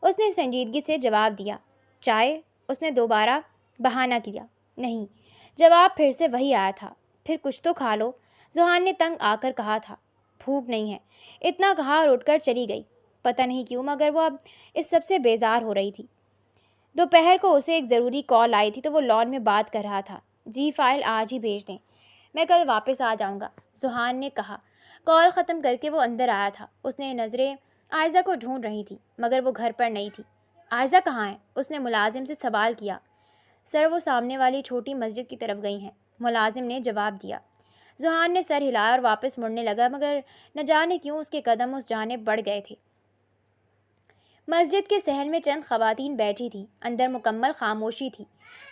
اس نے سنجیدگی سے جواب دیا۔ چائے؟ اس نے دوبارہ بہانہ کیا۔ نہیں، جواب پھر سے وہی آیا تھا۔ پھر کچھ تو کھا لو، ذوحان نے تنگ آ کر کہا تھا۔ بھوک نہیں ہے، اتنا کہا اور اٹھ کر چلی گئی۔ پتہ نہیں کیوں مگر وہ اب اس سب سے بیزار ہو رہی تھی۔ دوپہر کو اسے ایک ضروری کال آئی تھی تو وہ لان میں بات کر رہا تھا۔ جی، فائل آج ہی بھیج دیں، میں کل واپس آ جاؤں گا، ذوحان نے کہا۔ کال ختم کر کے وہ اندر آیا تھا۔ اس نے نظریں عائزہ کو ڈھونڈ رہی تھی مگر وہ گھر پر نہیں تھی۔ عائزہ کہاں ہے؟ اس نے ملازم سے سوال کیا۔ سر، وہ سامنے والی چھوٹی مسجد کی طرف گئی ہیں، ملازم نے جواب دیا۔ ذوحان نے سر ہلایا اور واپس مڑنے لگا مگر نہ جانے کیوں اس کے قدم اس جانب بڑھ گئے تھے۔ مسجد کے صحن میں چند خواتین بیٹھی تھیں، اندر مکمل خاموشی تھی۔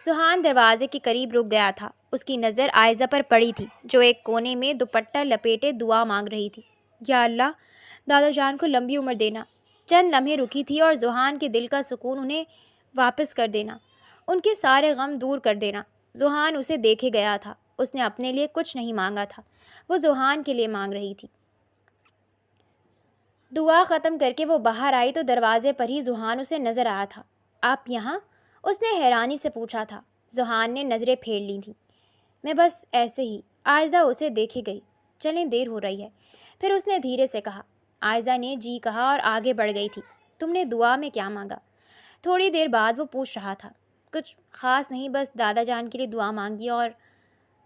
ذوحان دروازے کے قریب رک گیا تھا۔ اس کی نظر عائزہ پر پڑی تھی جو ایک کونے میں دوپٹہ لپیٹے دعا مانگ رہی تھی۔ یا اللہ، دادا جان کو لمبی عمر دینا۔ چند لمحے رکی تھی اور ذوحان کے دل کا سکون انہیں واپس کر دینا، ان کے سارے غم دور کر دینا۔ ذوحان اسے دیکھے گیا تھا۔ اس نے اپنے لیے کچھ نہیں مانگا تھا، وہ ذوحان کے لیے مانگ رہی تھی۔ دعا ختم کر کے وہ باہر آئی تو دروازے پر ہی ذوحان اسے نظر آیا تھا۔ آپ یہاں؟ اس نے حیرانی سے پوچھا تھا۔ ذوحان نے نظریں پھیر لی تھیں۔ میں بس ایسے ہی، عائزہ اسے دیکھے گئی۔ چلیں، دیر ہو رہی ہے، پھر اس نے دھیرے سے کہا۔ عائزہ نے جی کہا اور آگے بڑھ گئی تھی۔ تم نے دعا میں کیا مانگا؟ تھوڑی دیر بعد وہ پوچھ رہا تھا۔ کچھ خاص نہیں، بس دادا جان کے لیے دعا مانگی اور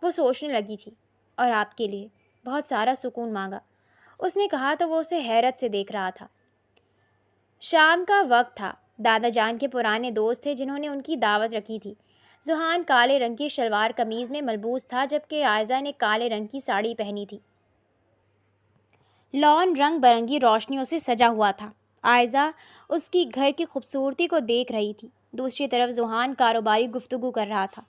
وہ سوچنے لگی تھی۔ اور آپ کے لیے بہت سارا سکون مانگا، اس نے کہا تو وہ اسے حیرت سے دیکھ رہا تھا۔ شام کا وقت تھا۔ دادا جان کے پرانے دوست تھے جنہوں نے ان کی دعوت رکھی تھی۔ ذوحان کالے رنگ کی شلوار قمیض میں ملبوس تھا جبکہ عائزہ نے کالے رنگ کی ساڑی پہنی تھی۔ لان رنگ برنگی روشنیوں سے سجا ہوا تھا۔ عائزہ اس کی گھر کی خوبصورتی کو دیکھ رہی تھی۔ دوسری طرف ذوحان کاروباری گفتگو کر رہا تھا۔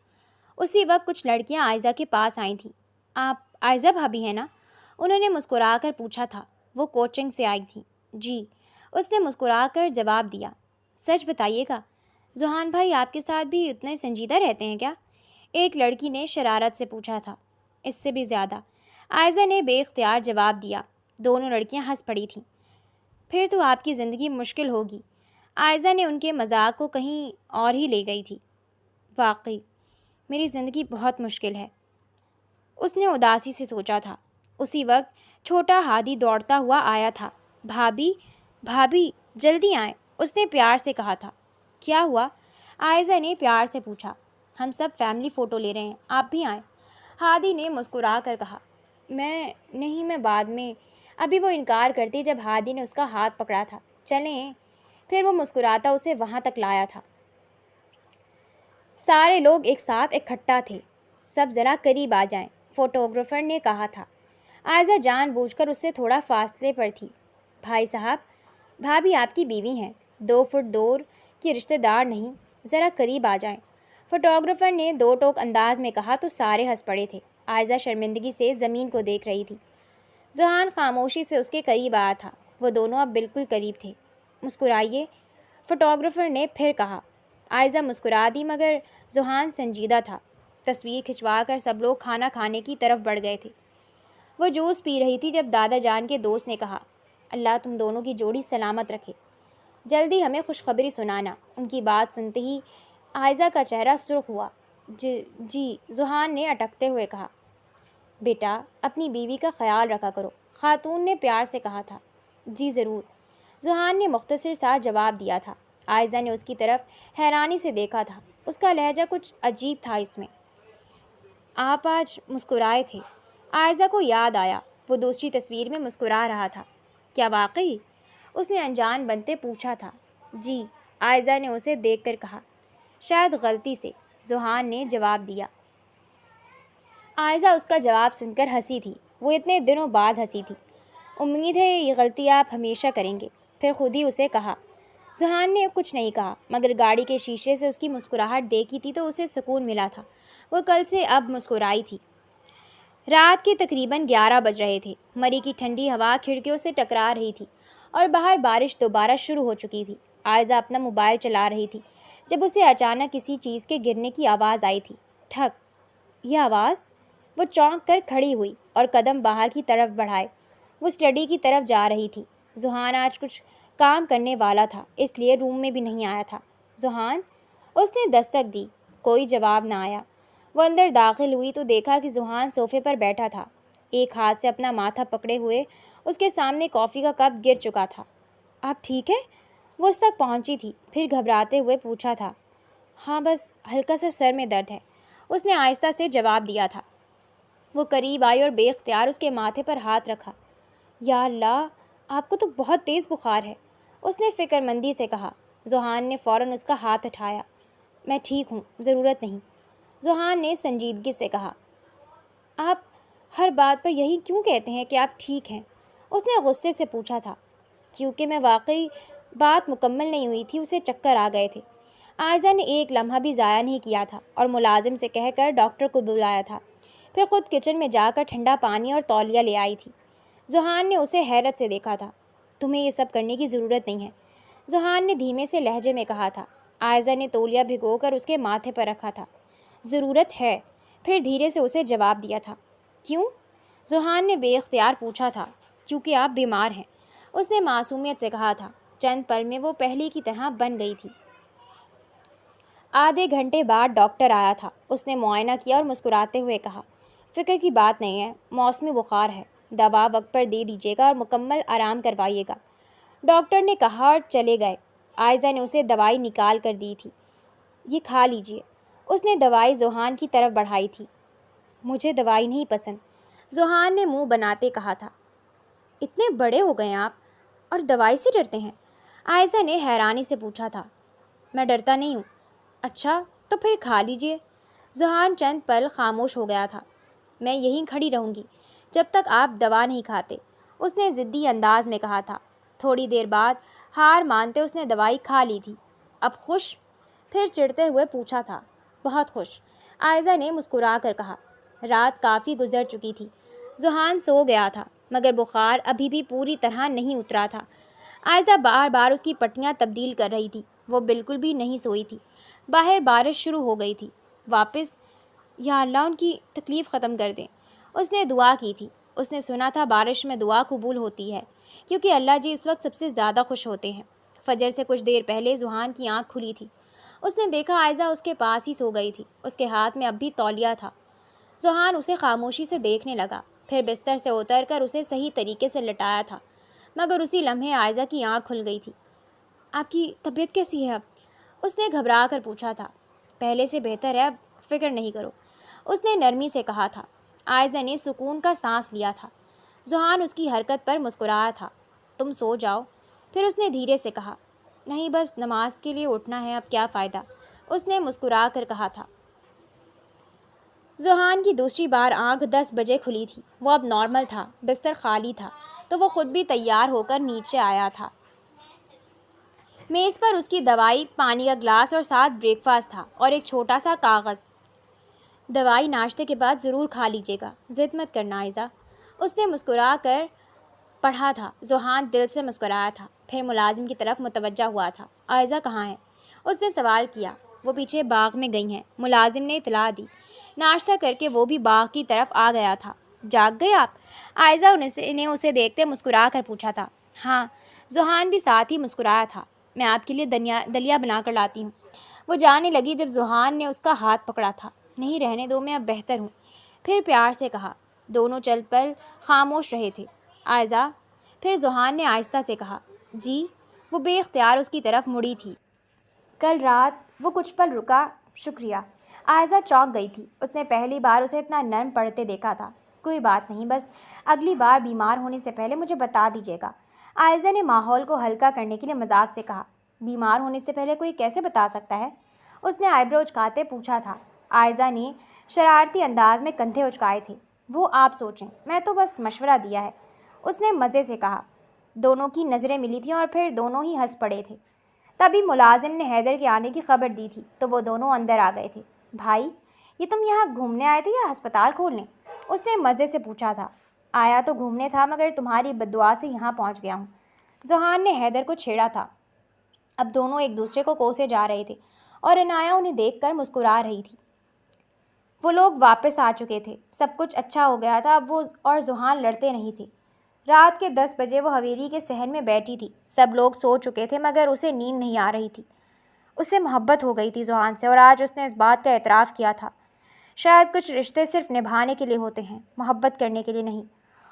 اسی وقت کچھ لڑکیاں عائزہ کے پاس آئی تھیں۔ آپ عائزہ بھابی ہیں نا؟ انہوں نے مسکرا کر پوچھا تھا۔ وہ کوچنگ سے آئی تھیں۔ جی، اس نے مسکرا کر جواب دیا۔ سچ بتائیے گا، ذوحان بھائی آپ کے ساتھ بھی اتنے سنجیدہ رہتے ہیں کیا؟ ایک لڑکی نے شرارت سے پوچھا تھا۔ اس سے بھی زیادہ، عائزہ نے بے اختیار جواب دیا۔ دونوں لڑکیاں ہنس پڑی تھیں۔ پھر تو آپ کی زندگی مشکل ہوگی۔ عائزہ نے ان کے مذاق کو کہیں اور ہی لے گئی تھی۔ واقعی میری زندگی بہت مشکل ہے، اس نے اداسی سے سوچا تھا۔ اسی وقت چھوٹا ہادی دوڑتا ہوا آیا تھا۔ بھابی، بھابی جلدی آئیں، اس نے پیار سے کہا تھا۔ کیا ہوا؟ عائزہ نے پیار سے پوچھا۔ ہم سب فیملی فوٹو لے رہے ہیں، آپ بھی آئیں، ہادی نے مسکرا کر کہا۔ میں بعد میں، ابھی وہ انکار کرتی جب ہادی نے اس کا ہاتھ پکڑا تھا۔ چلیں، پھر وہ مسکراتا اسے وہاں تک لایا تھا۔ سارے لوگ ایک ساتھ اکٹھا تھے۔ سب ذرا قریب آ جائیں، فوٹوگرافر نے کہا تھا۔ عائزہ جان بوجھ کر اس سے تھوڑا فاصلے پر تھی۔ بھائی صاحب، بھابی آپ کی بیوی ہیں، 2 فٹ دور کی رشتہ دار نہیں، ذرا قریب آ جائیں، فوٹوگرافر نے دو ٹوک انداز میں کہا تو سارے ہنس پڑے تھے۔ عائزہ شرمندگی سے زمین کو دیکھ رہی تھی۔ ذوحان خاموشی سے اس کے قریب آیا تھا۔ وہ دونوں اب بالکل قریب تھے۔ مسکرائیے، فوٹوگرافر نے پھر کہا۔ عائزہ مسکرا دی مگر ذوحان سنجیدہ تھا۔ تصویر کھنچوا کر سب لوگ کھانا کھانے کی طرف بڑھ گئے تھے۔ وہ جوس پی رہی تھی جب دادا جان کے دوست نے کہا، اللہ تم دونوں کی جوڑی سلامت رکھے، جلدی ہمیں خوشخبری سنانا۔ ان کی بات سنتے ہی عائزہ کا چہرہ سرخ ہوا۔ جی، ذوحان نے اٹکتے ہوئے کہا۔ بیٹا، اپنی بیوی کا خیال رکھا کرو، خاتون نے پیار سے کہا تھا۔ جی ضرور، ذوحان نے مختصر سا جواب دیا تھا۔ عائزہ نے اس کی طرف حیرانی سے دیکھا تھا۔ اس کا لہجہ کچھ عجیب تھا اس میں۔ آپ آج مسکرائے تھے۔ عائزہ کو یاد آیا، وہ دوسری تصویر میں مسکرا رہا تھا۔ کیا واقعی؟ اس نے انجان بنتے پوچھا تھا۔ جی، عائزہ نے اسے دیکھ کر کہا۔ شاید غلطی سے، ذوحان نے جواب دیا۔ عائزہ اس کا جواب سن کر ہنسی تھی۔ وہ اتنے دنوں بعد ہنسی تھی۔ امید ہے یہ غلطی آپ ہمیشہ کریں گے، پھر خود ہی اسے کہا۔ ذوحان نے کچھ نہیں کہا مگر گاڑی کے شیشے سے اس کی مسکراہٹ دیکھی تھی تو اسے سکون ملا تھا۔ وہ کل سے اب مسکرائی تھی۔ رات کے تقریباً 11 بج رہے تھے۔ مری کی ٹھنڈی ہوا کھڑکیوں سے ٹکرا رہی تھی اور باہر بارش دوبارہ شروع ہو چکی تھی۔ عائزہ اپنا موبائل چلا رہی تھی جب اسے اچانک کسی چیز کے گرنے کی آواز آئی تھی۔ ٹھک، یہ آواز! وہ چونک کر کھڑی ہوئی اور قدم باہر کی طرف بڑھائے۔ وہ اسٹڈی کی طرف جا رہی تھی۔ ذوحان آج کچھ کام کرنے والا تھا اس لیے روم میں بھی نہیں آیا تھا۔ ذوحان، اس نے دستک دی، کوئی جواب نہ آیا۔ وہ اندر داخل ہوئی تو دیکھا کہ ذوحان صوفے پر بیٹھا تھا، ایک ہاتھ سے اپنا ماتھا پکڑے ہوئے۔ اس کے سامنے کافی کا کپ گر چکا تھا۔ آپ ٹھیک ہے؟ وہ اس تک پہنچی تھی، پھر گھبراتے ہوئے پوچھا تھا۔ ہاں، بس ہلکا سا سر میں درد ہے، اس نے آہستہ سے جواب دیا تھا۔ وہ قریب آئی اور بے اختیار اس کے ماتھے پر ہاتھ رکھا۔ یا اللہ، آپ کو تو بہت تیز بخار ہے، اس نے فکر مندی سے کہا۔ ذوحان نے فوراً اس کا ہاتھ اٹھایا۔ میں ٹھیک ہوں، ضرورت نہیں، ذوحان نے سنجیدگی سے کہا۔ آپ ہر بات پر یہی کیوں کہتے ہیں کہ آپ ٹھیک ہیں؟ اس نے غصے سے پوچھا تھا۔ کیونکہ میں واقعی بات مکمل نہیں ہوئی تھی، اسے چکر آ گئے تھے۔ عائزہ نے ایک لمحہ بھی ضائع نہیں کیا تھا اور ملازم سے کہہ کر ڈاکٹر کو بلایا تھا، پھر خود کچن میں جا کر ٹھنڈا پانی اور تولیہ لے آئی تھی۔ ذوحان نے اسے حیرت سے دیکھا تھا۔ تمہیں یہ سب کرنے کی ضرورت نہیں ہے، ذوحان نے دھیمے سے لہجے میں کہا تھا۔ عائزہ نے تولیہ بھگو کر اس کے ماتھے پر رکھا تھا۔ ضرورت ہے، پھر دھیرے سے اسے جواب دیا تھا۔ کیوں؟ ذوحان نے بے اختیار پوچھا تھا۔ کیونکہ آپ بیمار ہیں، اس نے معصومیت سے کہا تھا۔ چند پل میں وہ پہلے کی طرح بن گئی تھی۔ آدھے گھنٹے بعد ڈاکٹر آیا تھا۔ اس نے معائنہ کیا اور مسکراتے ہوئے کہا، فکر کی بات نہیں ہے، موسمی بخار ہے، دوا وقت پر دے دیجیے گا اور مکمل آرام کروائیے گا۔ ڈاکٹر نے کہا اور چلے گئے۔ عائزہ نے اسے دوائی نکال کر دی تھی۔ یہ کھا لیجئے۔ اس نے دوائی ذوحان کی طرف بڑھائی تھی۔ مجھے دوائی نہیں پسند، ذوحان نے منہ بناتے کہا تھا۔ اتنے بڑے ہو گئے ہیں آپ اور دوائی سے ڈرتے ہیں؟ عائزہ نے حیرانی سے پوچھا تھا۔ میں ڈرتا نہیں ہوں۔ اچھا تو پھر کھا لیجئے۔ ذوحان چند پل خاموش ہو گیا تھا۔ میں یہیں کھڑی رہوں گی جب تک آپ دوا نہیں کھاتے، اس نے ضدی انداز میں کہا تھا۔ تھوڑی دیر بعد ہار مانتے اس نے دوائی کھا لی تھی۔ اب خوش؟ پھر چڑھتے ہوئے پوچھا تھا۔ بہت خوش، عائزہ نے مسکرا کر کہا۔ رات کافی گزر چکی تھی۔ ذوحان سو گیا تھا مگر بخار ابھی بھی پوری طرح نہیں اترا تھا۔ عائزہ بار بار اس کی پٹیاں تبدیل کر رہی تھی۔ وہ بالکل بھی نہیں سوئی تھی۔ باہر بارش شروع ہو گئی تھی۔ واپس یا اللہ ان کی تکلیف ختم کر دیں، اس نے دعا کی تھی۔ اس نے سنا تھا بارش میں دعا قبول ہوتی ہے کیونکہ اللہ جی اس وقت سب سے زیادہ خوش ہوتے ہیں۔ فجر سے کچھ دیر پہلے ذوحان کی آنکھ کھلی تھی۔ اس نے دیکھا عائزہ اس کے پاس ہی سو گئی تھی۔ اس کے ہاتھ میں اب بھی تولیہ تھا۔ ذوحان اسے خاموشی سے دیکھنے لگا، پھر بستر سے اتر کر اسے صحیح طریقے سے لٹایا تھا، مگر اسی لمحے عائزہ کی آنکھ کھل گئی تھی۔ آپ کی طبیعت کیسی ہے اب؟ اس نے گھبرا کر پوچھا تھا۔ پہلے سے بہتر ہے، اب فکر نہیں کرو، اس نے نرمی سے کہا تھا۔ عائزہ نے سکون کا سانس لیا تھا۔ ذوحان اس کی حرکت پر مسکرایا تھا۔ تم سو جاؤ، پھر اس نے دھیرے سے کہا۔ نہیں، بس نماز کے لیے اٹھنا ہے، اب کیا فائدہ، اس نے مسکرا کر کہا تھا۔ ذوحان کی دوسری بار آنکھ 10 بجے کھلی تھی۔ وہ اب نارمل تھا، بستر خالی تھا تو وہ خود بھی تیار ہو کر نیچے آیا تھا۔ میز پر اس کی دوائی، پانی کا گلاس اور ساتھ بریک فاسٹ تھا اور ایک چھوٹا سا کاغذ۔ دوائی ناشتے کے بعد ضرور کھا لیجیے گا، ضد مت کرنا عائزہ، اس نے مسکرا کر پڑھا تھا۔ ذوحان دل سے مسکرایا تھا، پھر ملازم کی طرف متوجہ ہوا تھا۔ عائزہ کہاں ہے؟ اس نے سوال کیا۔ وہ پیچھے باغ میں گئی ہیں، ملازم نے اطلاع دی۔ ناشتہ کر کے وہ بھی باغ کی طرف آ گیا تھا۔ جاگ گئے آپ؟ عائزہ نے اسے دیکھتے مسکرا کر پوچھا تھا۔ ہاں، ذوحان بھی ساتھ ہی مسکرایا تھا۔ میں آپ کے لیے دلیا بنا کر لاتی ہوں، وہ جانے لگی جب ذوحان نے اس کا ہاتھ پکڑا تھا۔ نہیں، رہنے دو، میں اب بہتر ہوں، پھر پیار سے کہا۔ دونوں چل پل خاموش رہے تھے۔ عائزہ، پھر ذوحان نے آہستہ سے کہا۔ جی؟ وہ بے اختیار اس کی طرف مڑی تھی۔ کل رات وہ کچھ پل رکا۔ شکریہ۔ عائزہ چونک گئی تھی۔ اس نے پہلی بار اسے اتنا نرم پڑھتے دیکھا تھا۔ کوئی بات نہیں، بس اگلی بار بیمار ہونے سے پہلے مجھے بتا دیجیے گا، عائزہ نے ماحول کو ہلکا کرنے کے لیے مذاق سے کہا۔ بیمار ہونے سے پہلے کوئی کیسے بتا سکتا ہے؟ اس نے آئی برو اچکاتے پوچھا تھا۔ عائزہ نے شرارتی انداز میں کندھے اچکائے تھے۔ وہ آپ سوچیں، میں تو بس مشورہ دیا ہے، اس نے مزے سے کہا۔ دونوں کی نظریں ملی تھیں اور پھر دونوں ہی ہنس پڑے تھے۔ تبھی ملازم نے حیدر کے آنے کی خبر دی تھی تو وہ دونوں اندر آ گئے تھے۔ بھائی، یہ تم یہاں گھومنے آئے تھے یا ہسپتال کھولنے؟ اس نے مزے سے پوچھا تھا۔ آیا تو گھومنے تھا مگر تمہاری بددعا سے یہاں پہنچ گیا ہوں، ذوحان نے حیدر کو چھیڑا تھا۔ اب دونوں ایک دوسرے کو کوسے جا رہے تھے اور عنایہ انہیں دیکھ کر مسکرا رہی تھی۔ وہ لوگ واپس آ چکے تھے، سب کچھ اچھا ہو گیا تھا۔ اب وہ اور ذوحان لڑتے نہیں تھے۔ رات کے 10 بجے وہ حویلی کے صحن میں بیٹھی تھی۔ سب لوگ سو چکے تھے مگر اسے نیند نہیں آ رہی تھی۔ اس سے محبت ہو گئی تھی ذوحان سے، اور آج اس نے اس بات کا اعتراف کیا تھا۔ شاید کچھ رشتے صرف نبھانے کے لیے ہوتے ہیں، محبت کرنے کے لیے نہیں،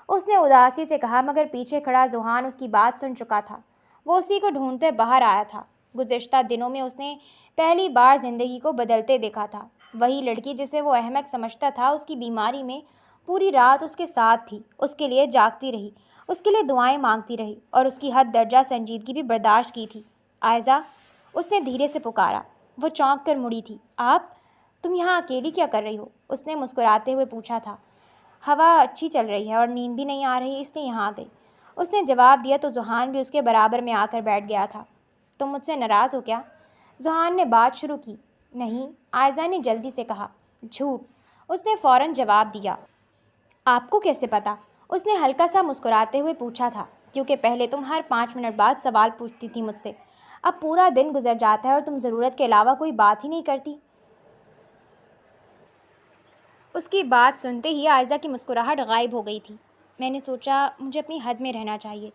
اس نے اداسی سے کہا، مگر پیچھے کھڑا ذوحان اس کی بات سن چکا تھا۔ وہ اسی کو ڈھونڈتے باہر آیا تھا۔ گزشتہ دنوں میں اس نے پہلی بار زندگی کو بدلتے دیکھا تھا۔ وہی لڑکی جسے وہ احمق سمجھتا تھا، اس کی بیماری میں پوری رات اس کے ساتھ تھی، اس کے لیے جاگتی رہی، اس کے لیے دعائیں مانگتی رہی اور اس کی حد درجہ سنجیدگی بھی برداشت کی تھی۔ عائزہ، اس نے دھیرے سے پکارا۔ وہ چونک کر مڑی تھی۔ آپ، تم یہاں اکیلی کیا کر رہی ہو؟ اس نے مسکراتے ہوئے پوچھا تھا۔ ہوا اچھی چل رہی ہے اور نیند بھی نہیں آ رہی، اس لیے یہاں آ گئی، اس نے جواب دیا تو ذوحان بھی اس کے برابر میں آ کر بیٹھ گیا تھا۔ تم مجھ سے ناراض ہو کیا؟ ذوحان نے بات شروع کی۔ نہیں، عائزہ نے جلدی سے کہا۔ جھوٹ، اس نے فوراً جواب دیا۔ آپ کو کیسے پتا؟ اس نے ہلکا سا مسکراتے ہوئے پوچھا تھا۔ کیونکہ پہلے تم ہر 5 منٹ بعد سوال پوچھتی تھی مجھ سے، اب پورا دن گزر جاتا ہے اور تم ضرورت کے علاوہ کوئی بات ہی نہیں کرتی۔ اس کی بات سنتے ہی عائزہ کی مسکراہٹ غائب ہو گئی تھی۔ میں نے سوچا مجھے اپنی حد میں رہنا چاہیے،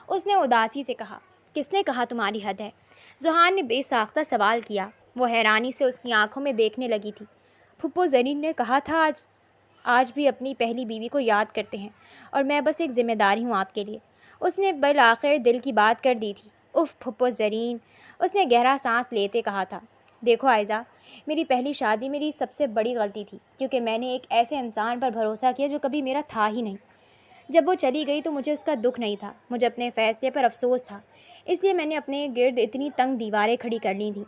اس نے اداسی سے کہا۔ کس نے کہا تمہاری حد ہے؟ ذوحان نے بے ساختہ سوال کیا۔ وہ حیرانی سے اس کی آنکھوں میں دیکھنے لگی تھی۔ پھپھو زرین نے کہا تھا آج بھی اپنی پہلی بیوی کو یاد کرتے ہیں اور میں بس ایک ذمہ داری ہوں آپ کے لیے، اس نے بالآخر دل کی بات کر دی تھی۔ اف پھپھو زرین، اس نے گہرا سانس لیتے کہا تھا۔ دیکھو عائزہ، میری پہلی شادی میری سب سے بڑی غلطی تھی، کیونکہ میں نے ایک ایسے انسان پر بھروسہ کیا جو کبھی میرا تھا ہی نہیں۔ جب وہ چلی گئی تو مجھے اس کا دکھ نہیں تھا، مجھے اپنے فیصلے پر افسوس تھا، اس لیے میں نے اپنے گرد اتنی تنگ دیواریں کھڑی کر لی تھیں۔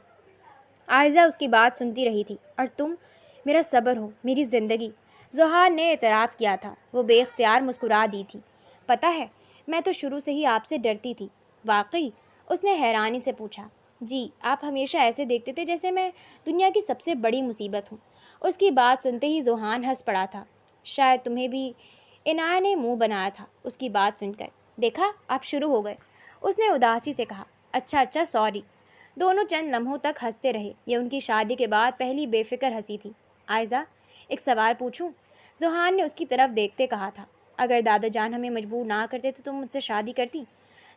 عائزہ اس کی بات سنتی رہی تھی۔ اور تم میرا صبر ہو، میری زندگی، ذوحان نے اعتراف کیا تھا۔ وہ بے اختیار مسکرا دی تھی۔ پتہ ہے، میں تو شروع سے ہی آپ سے ڈرتی تھی۔ واقعی؟ اس نے حیرانی سے پوچھا۔ جی، آپ ہمیشہ ایسے دیکھتے تھے جیسے میں دنیا کی سب سے بڑی مصیبت ہوں۔ اس کی بات سنتے ہی ذوحان ہنس پڑا تھا۔ شاید تمہیں بھی عنایہ نے منہ بنایا تھا اس کی بات سن کر۔ دیکھا، آپ شروع ہو گئے، اس نے اداسی سے کہا۔ اچھا سوری۔ دونوں چند لمحوں تک ہنستے رہے۔ یہ ان کی شادی کے بعد پہلی بے فکر ہنسی تھی۔ عائزہ، ایک سوال پوچھوں؟ ذوحان نے اس کی طرف دیکھتے کہا تھا۔ اگر دادا جان ہمیں مجبور نہ کرتے تو تم مجھ سے شادی کرتی؟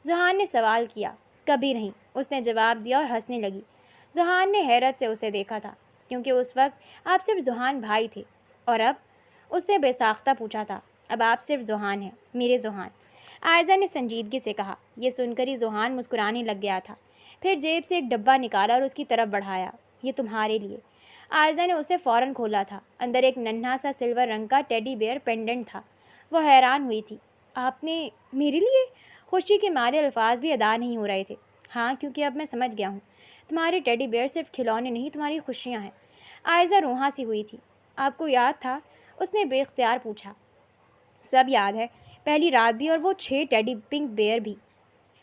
ذوحان نے سوال کیا۔ کبھی نہیں، اس نے جواب دیا اور ہنسنے لگی۔ ذوحان نے حیرت سے اسے دیکھا تھا، کیونکہ اس وقت آپ صرف ذوحان بھائی تھے، اور اب؟ اس نے بے ساختہ پوچھا تھا۔ اب آپ صرف ذوحان ہیں، میرے ذوحان، عائزہ نے سنجیدگی سے کہا۔ یہ سن کر ہی ذوحان مسکرانے لگ گیا تھا، پھر جیب سے ایک ڈبہ نکالا اور اس کی طرف بڑھایا۔ یہ تمہارے لیے۔ عائزہ نے اسے فوراً کھولا تھا۔ اندر ایک ننھا سا سلور رنگ کا ٹیڈی بیئر پینڈنٹ تھا۔ وہ حیران ہوئی تھی۔ آپ نے میرے لیے؟ خوشی کے مارے الفاظ بھی ادا نہیں ہو رہے تھے۔ ہاں، کیونکہ اب میں سمجھ گیا ہوں، تمہارے ٹیڈی بیئر صرف کھلونے نہیں، تمہاری خوشیاں ہیں۔ عائزہ روحاں سی ہوئی تھی۔ آپ کو یاد تھا؟ اس نے بے اختیار پوچھا۔ سب یاد ہے، پہلی رات بھی، اور وہ 6 ٹیڈی پنک بیئر بھی،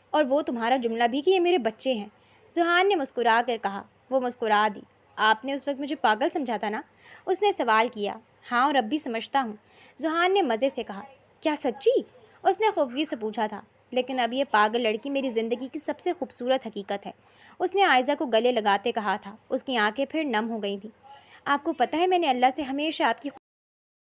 اور وہ تمہارا جملہ بھی کہ یہ میرے بچے ہیں۔ ذوحان نے مسکرا کر کہا۔ وہ مسکرا دی۔ آپ نے اس وقت مجھے پاگل سمجھا تھا نا؟ اس نے سوال کیا۔ ہاں، اور اب بھی سمجھتا ہوں، ذوحان نے مزے سے کہا۔ کیا سچی؟ اس نے خفگی سے پوچھا تھا۔ لیکن اب یہ پاگل لڑکی میری زندگی کی سب سے خوبصورت حقیقت ہے، اس نے عائزہ کو گلے لگاتے کہا تھا۔ اس کی آنکھیں پھر نم ہو گئی تھیں۔ آپ کو پتہ ہے، میں نے اللہ سے ہمیشہ آپ کی